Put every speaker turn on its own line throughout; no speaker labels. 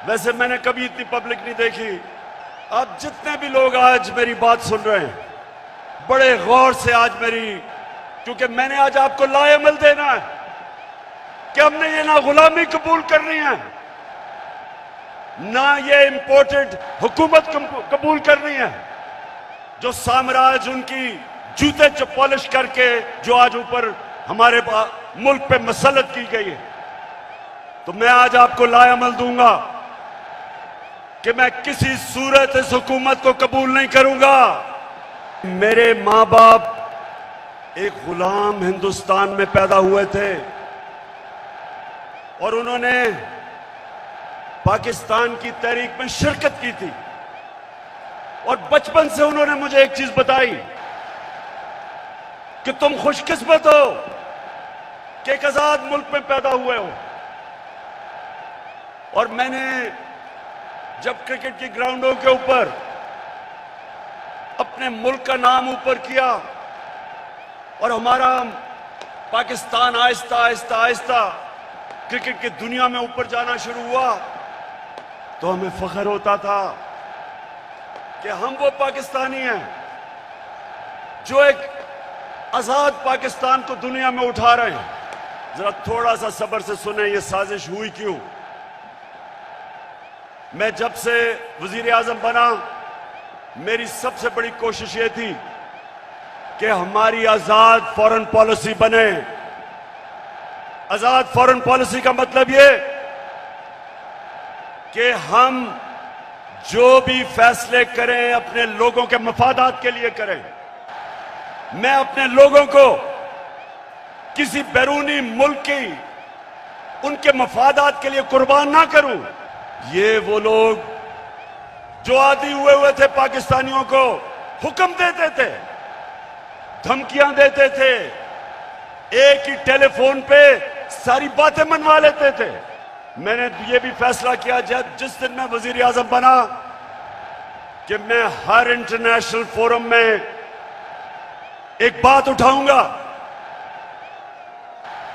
वैसे मैंने कभी इतनी पब्लिक नहीं देखी। आप जितने भी लोग आज मेरी बात सुन रहे हैं, बड़े गौर से आज मेरी, क्योंकि मैंने आज आपको लाएमल देना है कि हमने ये ना गुलामी कबूल करनी है, ना ये इंपोर्टेड हुकूमत कबूल करनी है, जो साम्राज्य उनकी जूते पॉलिश करके जो आज ऊपर हमारे मुल्क पे मसलत की गई है। तो मैं आज आपको लाएमल दूंगा कि मैं किसी सूरत इस हुकूमत को कबूल नहीं करूंगा। मेरे मां बाप एक गुलाम हिंदुस्तान में पैदा हुए थे और उन्होंने पाकिस्तान की तहरीक में शिरकत की थी, और बचपन से उन्होंने मुझे एक चीज बताई कि तुम खुशकिस्मत हो कि एक आजाद मुल्क में पैदा हुए हो। और मैंने जब क्रिकेट की ग्राउंडों के ऊपर अपने मुल्क का नाम ऊपर किया और हमारा पाकिस्तान आहिस्ता आहिस्ता आहिस्ता क्रिकेट की दुनिया में ऊपर जाना शुरू हुआ, तो हमें फख्र होता था कि हम वो पाकिस्तानी हैं जो एक आजाद पाकिस्तान को दुनिया में उठा रहे हैं। जरा थोड़ा सा सब्र से सुने ये साजिश हुई क्यों। मैं जब से वजीर आजम बना, मेरी सबसे बड़ी कोशिश ये थी कि हमारी आजाद फॉरेन पॉलिसी बने। आजाद फॉरेन पॉलिसी का मतलब ये कि हम जो भी फैसले करें अपने लोगों के मफादात के लिए करें। मैं अपने लोगों को किसी बैरूनी मुल्क की उनके मफादात के लिए कुर्बान ना करूं। ये वो लोग जो आदी हुए थे पाकिस्तानियों को हुक्म देते थे, धमकियां देते थे, एक ही टेलीफोन पे सारी बातें मनवा लेते थे। मैंने ये भी फैसला किया जिस दिन मैं वजीर आजम बना कि मैं हर इंटरनेशनल फोरम में एक बात उठाऊंगा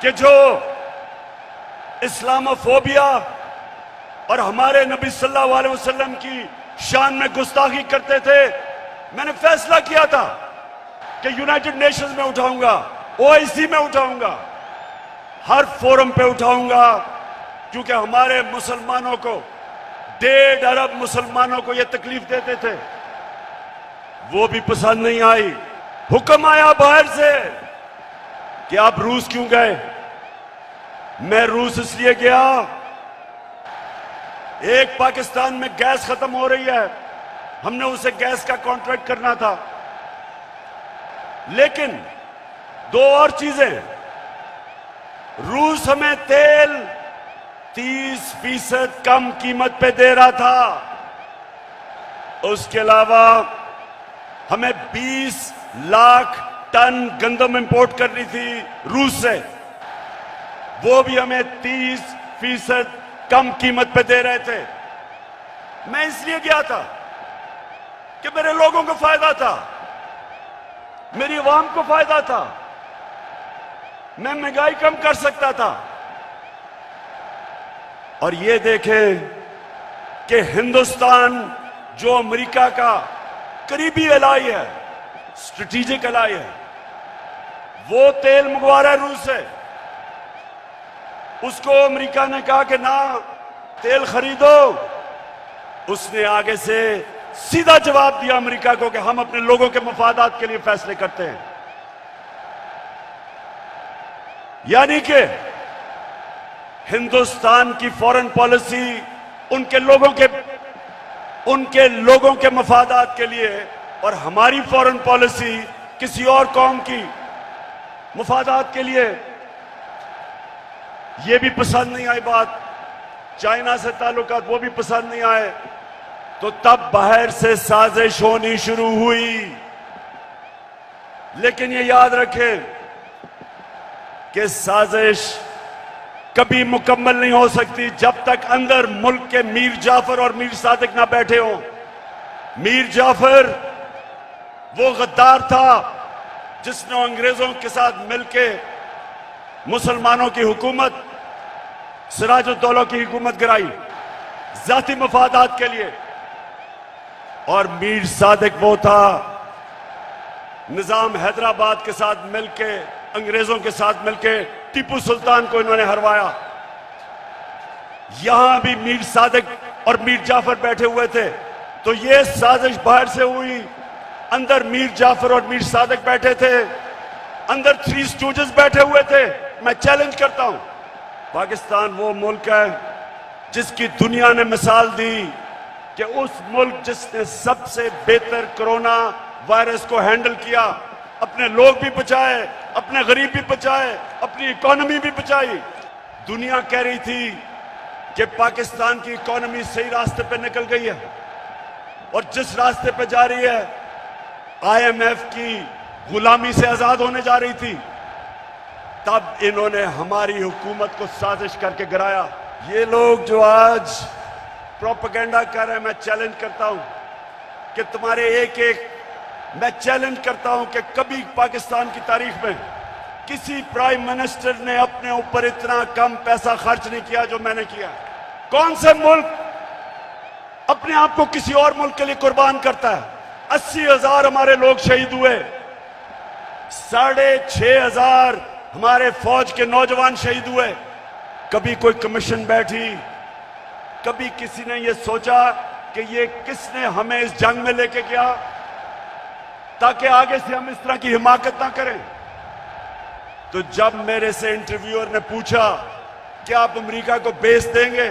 कि जो इस्लामोफोबिया और हमारे नबी सल्लल्लाहु अलैहि वसल्लम की शान में गुस्ताखी करते थे, मैंने फैसला किया था कि यूनाइटेड नेशंस में उठाऊंगा, ओआईसी में उठाऊंगा, हर फोरम पे उठाऊंगा, क्योंकि हमारे मुसलमानों को 1.5 अरब मुसलमानों को यह तकलीफ देते थे। वो भी पसंद नहीं आई। हुक्म आया बाहर से कि आप रूस क्यों गए। मैं रूस इसलिए गया, एक पाकिस्तान में गैस खत्म हो रही है, हमने उसे गैस का कॉन्ट्रैक्ट करना था, लेकिन 2 और चीजें, रूस हमें तेल 30% कम कीमत पे दे रहा था, उसके अलावा हमें 20 लाख टन गंदम इंपोर्ट करनी थी रूस से, वो भी हमें 30% कम कीमत पे दे रहे थे। मैं इसलिए गया था कि मेरे लोगों को फायदा था, मेरी आवाम को फायदा था, मैं महंगाई कम कर सकता था। और ये देखें कि हिंदुस्तान जो अमेरिका का करीबी एलाई है, स्ट्रेटेजिक एलाई है, वो तेल मंगवा रहा है रूस से। उसको अमेरिका ने कहा कि ना तेल खरीदो, उसने आगे से सीधा जवाब दिया अमेरिका को कि हम अपने लोगों के मफादात के लिए फैसले करते हैं। यानी कि हिंदुस्तान की फॉरेन पॉलिसी उनके लोगों के मफादात के लिए, और हमारी फॉरेन पॉलिसी किसी और कौम की मफादात के लिए। ये भी पसंद नहीं आई बात, चाइना से ताल्लुकात वो भी पसंद नहीं आए, तो तब बाहर से साजिश होनी शुरू हुई। लेकिन ये याद रखें कि साजिश कभी मुकम्मल नहीं हो सकती जब तक अंदर मुल्क के मीर जाफर और मीर सादिक ना बैठे हों। मीर जाफर वो गद्दार था जिसने अंग्रेजों के साथ मिलकर मुसलमानों की हुकूमत, सिराजुद्दौला की हुकूमत गिराई। जाती मफादात के लिए। और मीर सादिक वो था, निजाम हैदराबाद के साथ मिलके, अंग्रेजों के साथ मिलके टीपू सुल्तान को इन्होंने हरवाया। यहां भी मीर सादिक और मीर जाफर बैठे हुए थे, तो ये साजिश बाहर से हुई, अंदर मीर जाफर और मीर सादिक बैठे थे, अंदर थ्री स्टूजेस बैठे हुए थे। मैं चैलेंज करता हूं, पाकिस्तान वो मुल्क है जिसकी दुनिया ने मिसाल दी कि उस मुल्क जिसने सबसे बेहतर कोरोना वायरस को हैंडल किया, अपने लोग भी बचाए, अपने गरीब भी बचाए, अपनी इकोनॉमी भी बचाई। दुनिया कह रही थी कि पाकिस्तान की इकोनॉमी सही रास्ते पे निकल गई है और जिस रास्ते पे जा रही है आईएमएफ की गुलामी से आजाद होने जा रही थी, तब इन्होंने हमारी हुकूमत को साजिश करके गिराया। ये लोग जो आज प्रोपेगेंडा कर रहे हैं, मैं चैलेंज करता हूं कि तुम्हारे मैं चैलेंज करता हूं कि कभी पाकिस्तान की तारीख में किसी प्राइम मिनिस्टर ने अपने ऊपर इतना कम पैसा खर्च नहीं किया जो मैंने किया। कौन से मुल्क अपने आप को किसी और मुल्क के लिए कुर्बान करता है? 80,000 हमारे लोग शहीद हुए, 6,500 हमारे फौज के नौजवान शहीद हुए। कभी कोई कमीशन बैठी, कभी किसी ने यह सोचा कि ये किसने हमें इस जंग में लेके गया ताकि आगे से हम इस तरह की हिमाकत ना करें। तो जब मेरे से इंटरव्यूअर ने पूछा कि आप अमेरिका को बेस देंगे,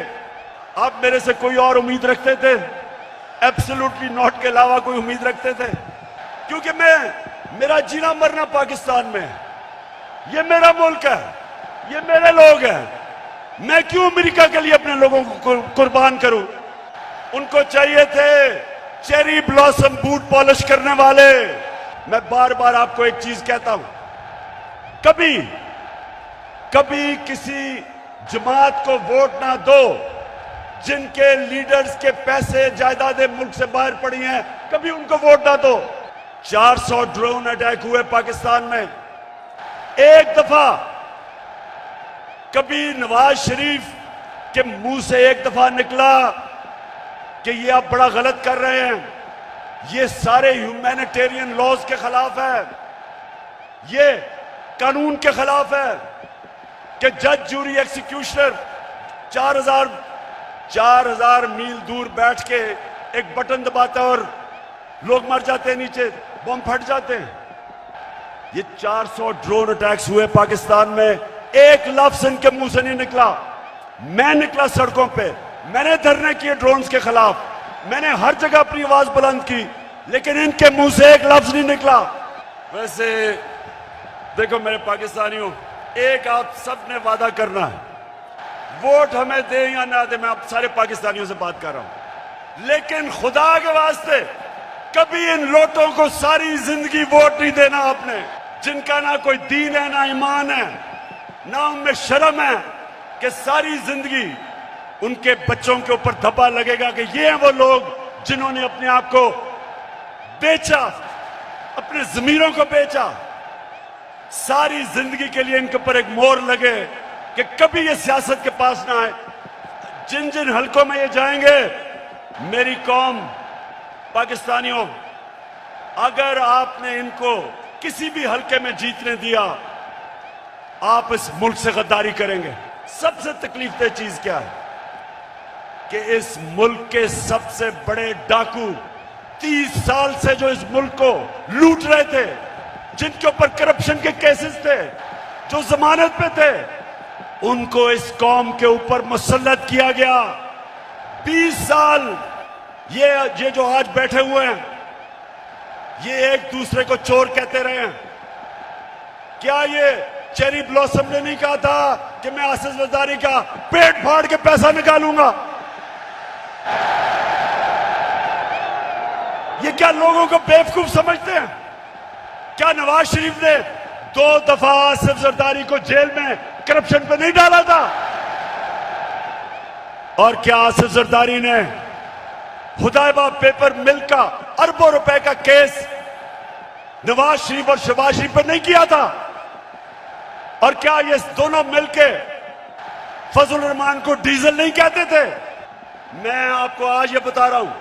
आप मेरे से कोई और उम्मीद रखते थे? एब्सोल्युटली नॉट के अलावा कोई उम्मीद रखते थे? क्योंकि मेरा जीना मरना पाकिस्तान में है, ये मेरा मुल्क है, ये मेरे लोग हैं। मैं क्यों अमेरिका के लिए अपने लोगों को कुर्बान करूं? उनको चाहिए थे चेरी ब्लॉसम बूट पॉलिश करने वाले। मैं बार बार आपको एक चीज कहता हूं, कभी किसी जमात को वोट ना दो जिनके लीडर्स के पैसे जायदादें मुल्क से बाहर पड़ी हैं, कभी उनको वोट ना दो। 400 ड्रोन अटैक हुए पाकिस्तान में, एक दफा कभी नवाज शरीफ के मुंह से एक दफा निकला कि ये आप बड़ा गलत कर रहे हैं, ये सारे ह्यूमैनिटेरियन लॉज के खिलाफ है, ये कानून के खिलाफ है कि जज जूरी एक्सिक्यूशनर 4,000 मील दूर बैठ के एक बटन दबाता और लोग मर जाते हैं, नीचे बम फट जाते हैं। ये 400 ड्रोन अटैक्स हुए पाकिस्तान में, एक लफ्ज इनके मुंह से नहीं निकला। मैं निकला सड़कों पे, मैंने धरने किए ड्रोन्स के खिलाफ, मैंने हर जगह अपनी आवाज बुलंद की, लेकिन इनके मुंह से एक लफ्ज नहीं निकला। वैसे देखो मेरे पाकिस्तानियों, एक आप सब ने वादा करना है, वोट हमें दे या ना दे, मैं आप सारे पाकिस्तानियों से बात कर रहा हूं, लेकिन खुदा के वास्ते कभी इन लोटों को सारी जिंदगी वोट नहीं देना आपने, जिनका ना कोई दीन है ना ईमान है, ना उनमें शर्म है, कि सारी जिंदगी उनके बच्चों के ऊपर धब्बा लगेगा कि ये हैं वो लोग जिन्होंने अपने आप को बेचा, अपने जमीरों को बेचा। सारी जिंदगी के लिए इनके ऊपर एक मोहर लगे कि कभी ये सियासत के पास ना आए। जिन जिन हलकों में ये जाएंगे, मेरी कौम पाकिस्तानियों, अगर आपने इनको किसी भी हलके में जीतने दिया, आप इस मुल्क से गद्दारी करेंगे। सबसे तकलीफदेह चीज क्या है कि इस मुल्क के सबसे बड़े डाकू 30 साल से जो इस मुल्क को लूट रहे थे, जिनके ऊपर करप्शन के केसेस थे, जो जमानत पे थे, उनको इस कौम के ऊपर मुसल्लत किया गया। 20 साल ये जो आज बैठे हुए हैं, ये एक दूसरे को चोर कहते रहे हैं। क्या ये चेरी ब्लॉसम ने नहीं कहा था कि मैं आसिफ जरदारी का पेट फाड़ के पैसा निकालूंगा? ये क्या लोगों को बेवकूफ समझते हैं? क्या नवाज शरीफ ने 2 दफा आसिफ जरदारी को जेल में करप्शन पे नहीं डाला था? और क्या आसिफ जरदारी ने हुदैबा पेपर मिल का अरबों रुपए का केस नवाज शरीफ और शहबाज शरीफ पर नहीं किया था? और क्या ये दोनों मिलके फजल रहमान को डीजल नहीं कहते थे? मैं आपको आज ये बता रहा हूं,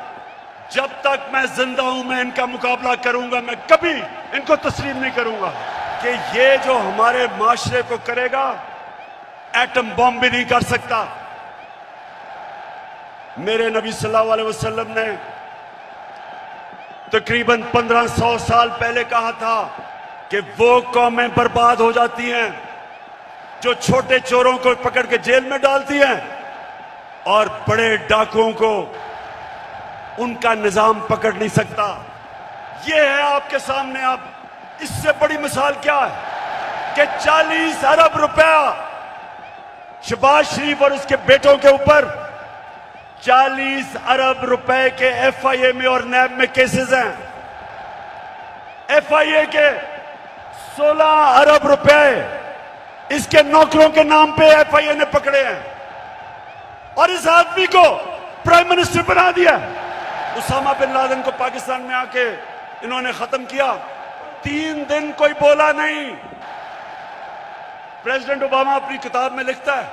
जब तक मैं जिंदा हूं मैं इनका मुकाबला करूंगा। मैं कभी इनको तस्लीम नहीं करूंगा कि ये जो हमारे माशरे को करेगा, एटम बॉम्ब भी नहीं कर सकता। मेरे नबी सल्लल्लाहु अलैहि वसल्लम ने तकरीबन 1500 साल पहले कहा था कि वो कौमें बर्बाद हो जाती हैं जो छोटे चोरों को पकड़ के जेल में डालती हैं और बड़े डाकुओं को उनका निजाम पकड़ नहीं सकता। ये है आपके सामने। अब इससे बड़ी मिसाल क्या है कि 40 अरब रुपया शहबाज शरीफ और उसके बेटों के ऊपर 40 अरब रुपए के एफआईए में और नैब में केसेस हैं। एफआईए के 16 अरब रुपए इसके नौकरों के नाम पे एफआईए ने पकड़े हैं और इस आदमी को प्राइम मिनिस्टर बना दिया। उसामा बिन लादेन को पाकिस्तान में आके इन्होंने खत्म किया। 3 दिन कोई बोला नहीं। प्रेसिडेंट ओबामा अपनी किताब में लिखता है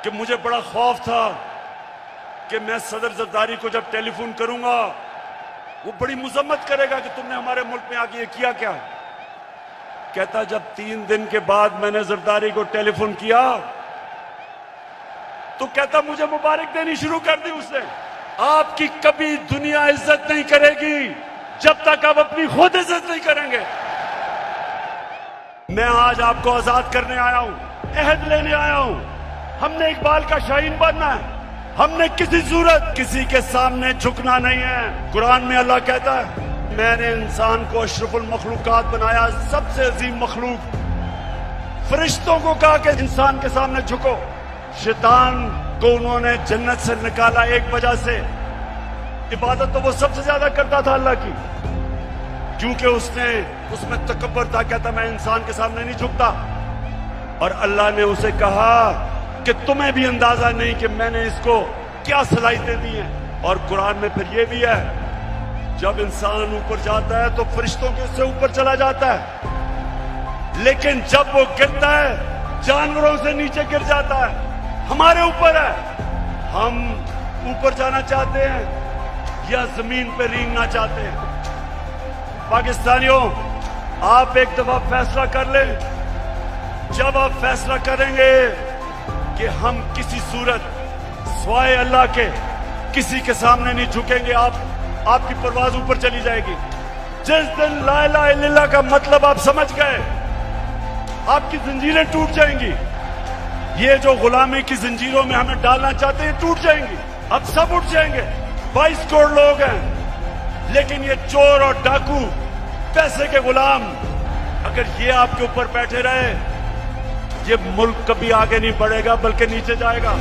कि मुझे बड़ा खौफ था कि मैं सदर जरदारी को जब टेलीफोन करूंगा वो बड़ी मुजम्मत करेगा कि तुमने हमारे मुल्क में आके ये किया क्या। कहता जब 3 दिन के बाद मैंने जरदारी को टेलीफोन किया तो कहता मुझे मुबारक देनी शुरू कर दी उसने। आपकी कभी दुनिया इज्जत नहीं करेगी जब तक आप अपनी खुद इज्जत नहीं करेंगे। मैं आज आपको आजाद करने आया हूं, अहद लेने आया हूं। हमने इकबाल का शाहीन बनना है। हमने किसी सूरत किसी के सामने झुकना नहीं है। कुरान में अल्लाह कहता है मैंने इंसान को अशरफुल मखलूकात बनाया, सबसे अजीम मखलूक। फरिश्तों को कहा कि इंसान के सामने झुको। शैतान को उन्होंने जन्नत से निकाला एक वजह से, इबादत तो वो सबसे ज्यादा करता था अल्लाह की, क्योंकि उसमें तकब्बर था। कहता मैं इंसान के सामने नहीं झुकता। और अल्लाह ने उसे कहा कि तुम्हें भी अंदाजा नहीं कि मैंने इसको क्या सलाहियतें दी हैं। और कुरान में फिर ये भी है जब इंसान ऊपर जाता है तो फरिश्तों के उससे ऊपर चला जाता है, लेकिन जब वो गिरता है जानवरों से नीचे गिर जाता है। हमारे ऊपर है, हम ऊपर जाना चाहते हैं या जमीन पे रेंगना चाहते हैं। पाकिस्तानियों, आप एक दफा फैसला कर लें। जब आप फैसला करेंगे कि हम किसी सूरत स्वाए अल्लाह के किसी के सामने नहीं झुकेंगे, आपकी परवाज ऊपर चली जाएगी। जिस दिन ला इलाहा इल्लल्लाह का मतलब आप समझ गए, आपकी जंजीरें टूट जाएंगी। ये जो गुलामी की जंजीरों में हमें डालना चाहते हैं टूट जाएंगी। अब सब उठ जाएंगे। 22 करोड़ लोग हैं, लेकिन ये चोर और डाकू, पैसे के गुलाम, अगर ये आपके ऊपर बैठे रहे, ये मुल्क कभी आगे नहीं बढ़ेगा बल्कि नीचे जाएगा।